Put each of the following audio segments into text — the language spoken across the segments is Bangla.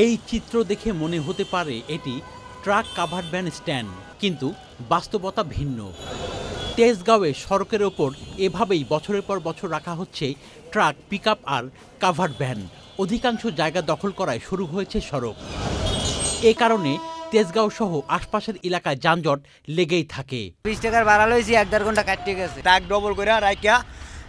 এই চিত্র দেখে মনে হতে পারে এটি ট্রাক কাভার্ড ভ্যান স্ট্যান্ড, কিন্তু বাস্তবতা ভিন্ন। তেজগাঁওয়ে সড়কের ওপর এভাবেই বছরের পর বছর রাখা হচ্ছে ট্রাক, পিকআপ আর কাভার্ড ভ্যান। অধিকাংশ জায়গা দখল করায় শুরু হয়েছে সড়ক। এ কারণে তেজগাঁও সহ আশপাশের এলাকায় যানজট লেগেই থাকে। 20 টাকার ভাড়া লইছি, 1-1.5 ঘন্টা কাটতে গেছে। ট্রাক ডবল করে রাখিয়া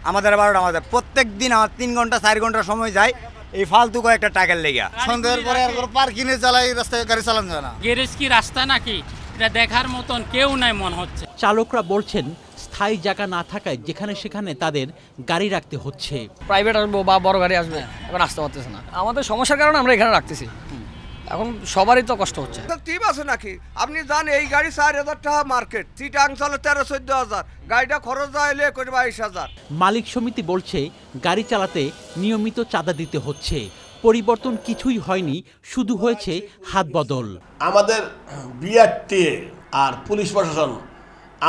আমাদের 12টা আমাদের প্রত্যেক দিন আমার 3 ঘন্টা 4 ঘন্টা সময় যায় এই ফালতু কয়েকটা টাকার লেগা। সন্ধ্যার পরে আর পার্কিংয়ে চালাই, রাস্তায় গাড়ি চালানো যায় না। গ্যারেজ কি রাস্তা নাকি, এটা দেখার মতন কেউ নাই মনে হচ্ছে। চালকরা বলছেন স্থায়ী জায়গা না থাকায় যেখানে সেখানে তাদের গাড়ি রাখতে হচ্ছে। প্রাইভেট আসবো বা বড় গাড়ি আসবে, এখন আসতে পারতেছে না। আমাদের সমস্যার কারণে আমরা এখানে রাখতেছি। এখন সবারই তো কষ্ট হচ্ছে। টিপ আছে নাকি? আপনি জান এই গাড়ি 4000 টাকা মার্কেট, চিটাং চলে 13-14 হাজার, গাড়িটা খরচ যায় 22,000। মালিক সমিতি বলছে গাড়ি চালাতে নিয়মিত চাঁদা দিতে হচ্ছে। পরিবর্তন কিছুই হয়নি, শুধু হয়েছে হাত বদল। আমাদের বিআরটিএ আর পুলিশ প্রশাসন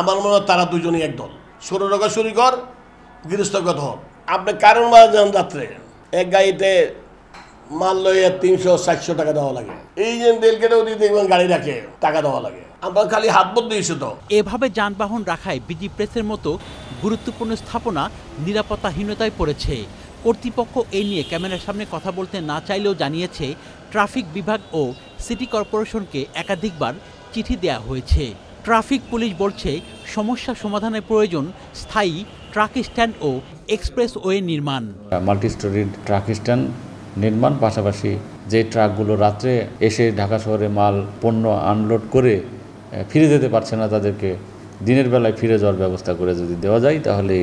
আমার মনে হয় তারা দুজনই একদল। ষোড়রোগা শুরিকর, গৃহস্থগত হোক। আপনি কারণ যান যাত্রে এক গাড়িতে মাল লইয়া 300-400 টাকা দেওয়া লাগে। এই যে তেলকেটেও দিয়ে দেখবেন গাড়ি রাখে টাকা দেওয়া লাগে। আমরা খালি হাত বদ দিয়েছি তো। এভাবে যানবাহন রাখায় বিজি প্রেসের মতো গুরুত্বপূর্ণ স্থাপনা নিরাপত্তাহীনতায় পড়েছে। কর্তৃপক্ষ এই নিয়ে ক্যামেরার সামনে কথা বলতে না চাইলেও জানিয়েছে ট্রাফিক বিভাগ ও সিটি কর্পোরেশনকে একাধিকবার চিঠি দেওয়া হয়েছে। ট্রাফিক পুলিশ বলছে সমস্যা সমাধানের প্রয়োজন স্থায়ী ট্রাক স্ট্যান্ড ও এক্সপ্রেসওয়ে নির্মাণ। মাল্টি স্টোরি ট্রাক স্ট্যান্ড নির্মাণ, পাশাপাশি যে ট্রাকগুলো রাত্রে এসে ঢাকা শহরে মাল পণ্য আনলোড করে ফিরে যেতে পারছে না, তাদেরকে দিনের বেলায় ফিরে যাওয়ার ব্যবস্থা করে যদি দেওয়া যায় তাহলে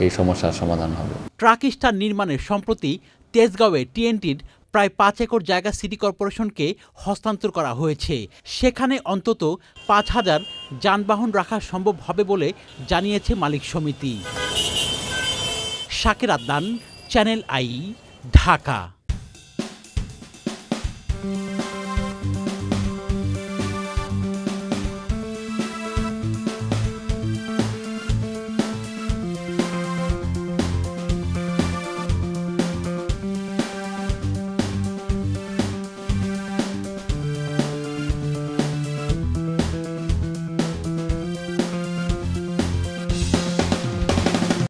এই সমস্যার সমাধান হবে। ট্রাক স্ট্যান্ড নির্মাণের সম্প্রতি তেজগাঁওয়ে টিএনটির প্রায় 5 একর জায়গা সিটি কর্পোরেশনকে হস্তান্তর করা হয়েছে। সেখানে অন্তত 5000 যানবাহন রাখা সম্ভব হবে বলে জানিয়েছে মালিক সমিতি। Shakir Adnan, channel I, Dhaka.